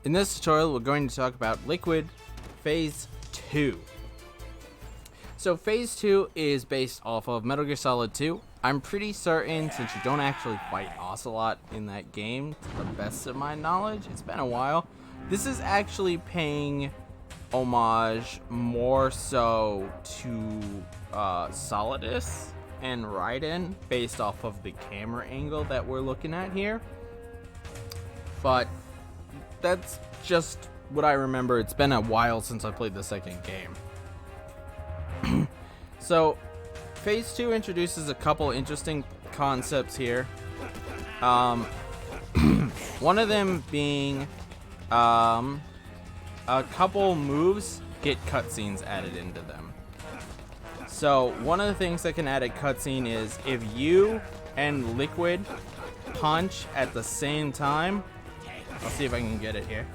In this tutorial, we're going to talk about Liquid Phase 2. So Phase 2 is based off of Metal Gear Solid 2. I'm pretty certain, since you don't actually fight Ocelot in that game, to the best of my knowledge, it's been a while, this is actually paying homage more so to Solidus and Raiden, based off of the camera angle that we're looking at here. But that's just what I remember. It's been a while since I played the second game. So, Phase 2 introduces a couple interesting concepts here. One of them being a couple moves get cutscenes added into them. So, one of the things that can add a cutscene is if you and Liquid punch at the same time. I'll see if I can get it here.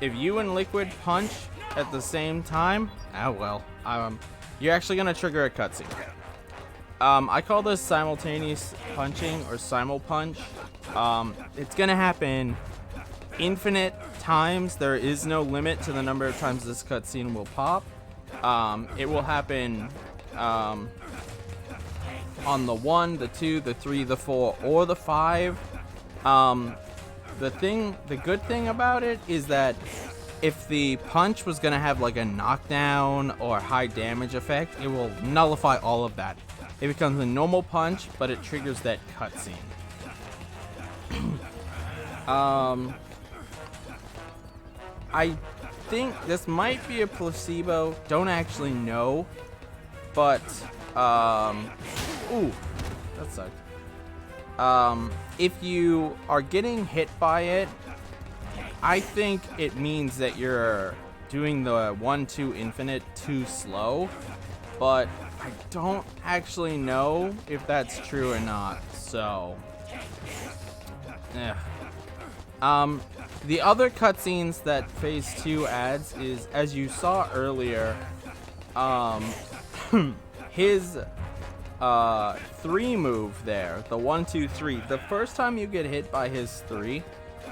If you and Liquid punch at the same time, you're actually gonna trigger a cutscene. I call this simultaneous punching or simul punch. It's gonna happen infinite times. There is no limit to the number of times this cutscene will pop. It will happen on the 1, the 2, the 3, the 4, or the 5. The good thing about it is that if the punch was gonna have like a knockdown or high damage effect, it will nullify all of that. It becomes a normal punch, but it triggers that cutscene. I think this might be a placebo. Don't actually know, but ooh, that sucked. If you are getting hit by it, I think it means that you're doing the 1-2 infinite too slow, but I don't actually know if that's true or not, so the other cutscenes that Phase 2 adds is, as you saw earlier, his 3 move there, the 1, 2, 3. The first time you get hit by his 3,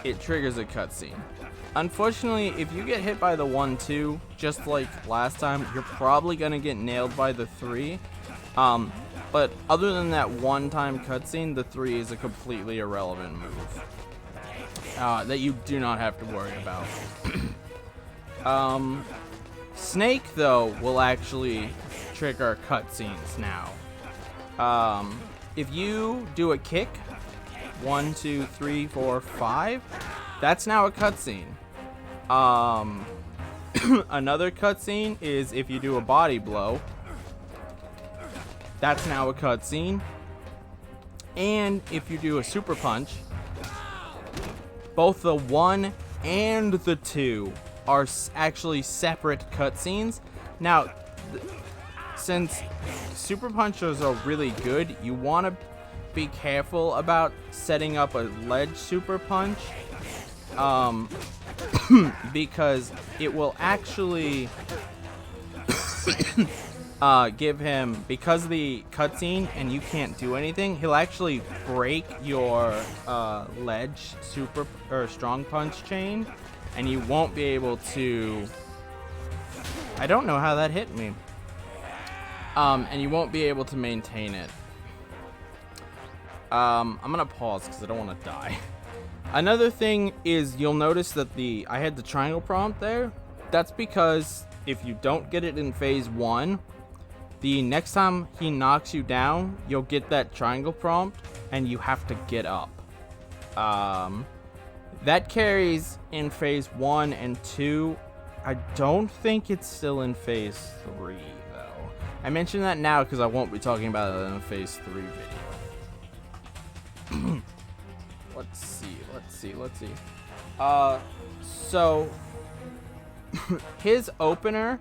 it triggers a cutscene. Unfortunately, if you get hit by the 1, 2, just like last time, you're probably gonna get nailed by the 3. But other than that one-time cutscene, the 3 is a completely irrelevant move that you do not have to worry about. Snake, though, will actually trigger cutscenes now. If you do a kick, 1, 2, 3, 4, 5, that's now a cutscene. Another cutscene is if you do a body blow, that's now a cutscene. And if you do a super punch, both the 1 and the 2 are actually separate cutscenes. Now, since super punches are really good, you want to be careful about setting up a ledge super punch, because it will actually give him, because of the cutscene and you can't do anything, he'll actually break your ledge super or strong punch chain, and you won't be able to. I don't know how that hit me. And you won't be able to maintain it. I'm gonna pause because I don't want to die. Another thing is you'll notice that I had the triangle prompt there. That's because if you don't get it in Phase 1, the next time he knocks you down, you'll get that triangle prompt and you have to get up. That carries in Phase 1 and 2. I don't think it's still in Phase 3. I mention that now because I won't be talking about it in a Phase 3 video. Let's see. So, his opener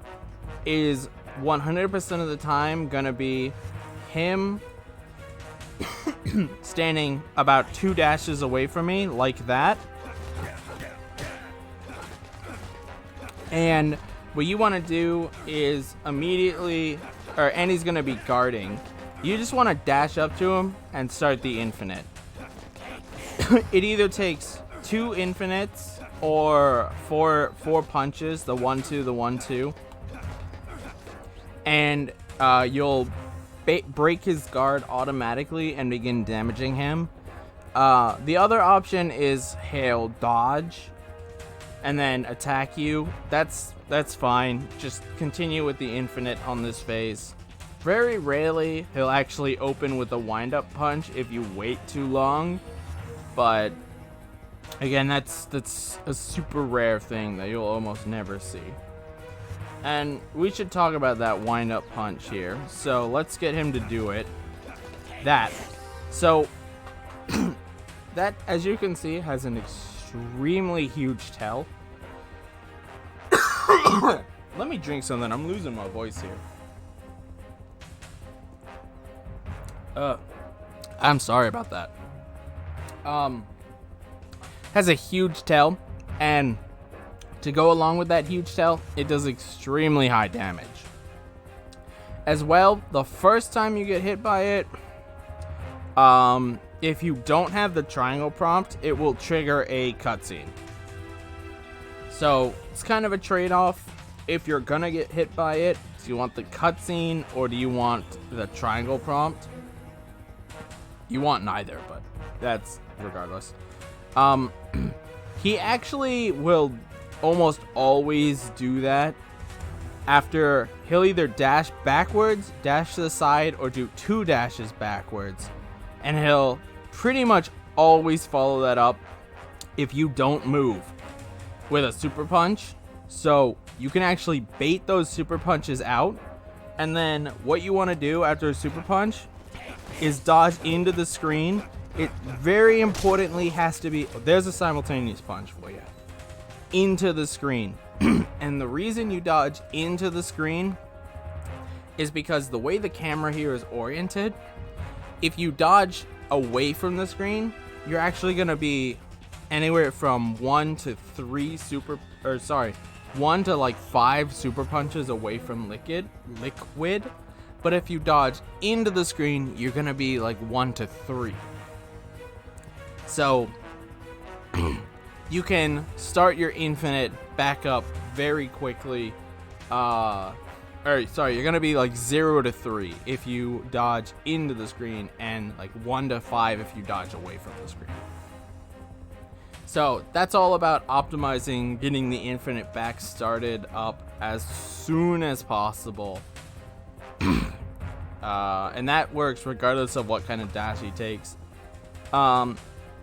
is 100% of the time gonna be him standing about 2 dashes away from me, like that. And what you want to do is immediately, and he's going to be guarding. You just want to dash up to him and start the infinite. It either takes 2 infinites or four punches, the 1-2, the 1-2, and you'll break his guard automatically and begin damaging him. The other option is he'll dodge and then attack you. That's fine. Just continue with the infinite on this phase. Very rarely he'll actually open with a wind-up punch if you wait too long, but again, that's a super rare thing that you'll almost never see. And we should talk about that wind-up punch here. So let's get him to do it. So that, as you can see, has an extremely huge tail. Let me drink something. I'm losing my voice here. I'm sorry about that. Has a huge tail, and to go along with that huge tail, it does extremely high damage. As well, the first time you get hit by it, if you don't have the triangle prompt, it will trigger a cutscene. So it's kind of a trade-off. If you're gonna get hit by it, do you want the cutscene or do you want the triangle prompt? You want neither, but that's regardless. He actually will almost always do that. After, he'll either dash backwards, dash to the side, or do 2 dashes backwards. And he'll pretty much always follow that up if you don't move with a super punch. So you can actually bait those super punches out. And then what you want to do after a super punch is dodge into the screen. It very importantly has to be, there's a simultaneous punch for you, into the screen. And the reason you dodge into the screen is because the way the camera here is oriented, if you dodge away from the screen, you're actually going to be anywhere from 1 to 5 super punches away from liquid. But if you dodge into the screen, you're going to be like 1 to 3. So you can start your infinite back up very quickly. You're going to be like 0 to 3 if you dodge into the screen, and like 1 to 5 if you dodge away from the screen. So that's all about optimizing, getting the infinite back started up as soon as possible. And that works regardless of what kind of dash he takes.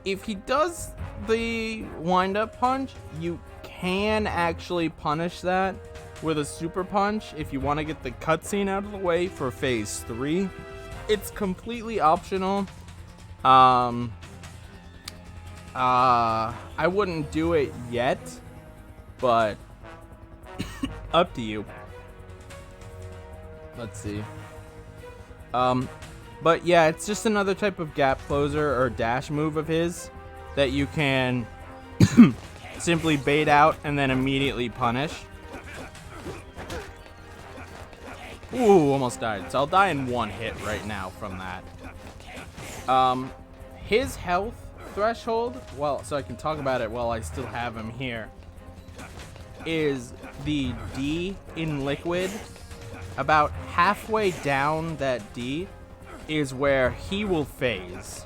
If he does the wind-up punch, you can actually punish that with a super punch if you want to get the cutscene out of the way for phase 3. It's completely optional. I wouldn't do it yet, but up to you. Let's see. But yeah, it's just another type of gap closer or dash move of his that you can simply bait out and then immediately punish. Ooh, almost died. So I'll die in 1 hit right now from that. His health threshold, well, so I can talk about it while I still have him here, is the D in liquid. About halfway down that D is where he will phase.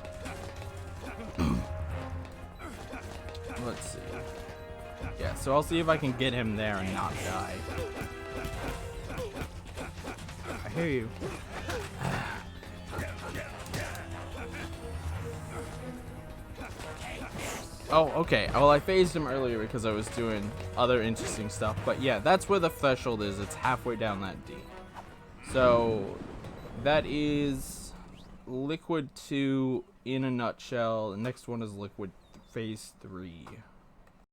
Let's see. Yeah, so I'll see if I can get him there and not die. I hear you. Oh, okay. Well, I phased him earlier because I was doing other interesting stuff. But yeah, that's where the threshold is. It's halfway down that D. So that is Liquid 2 in a nutshell. The next one is Liquid phase 3.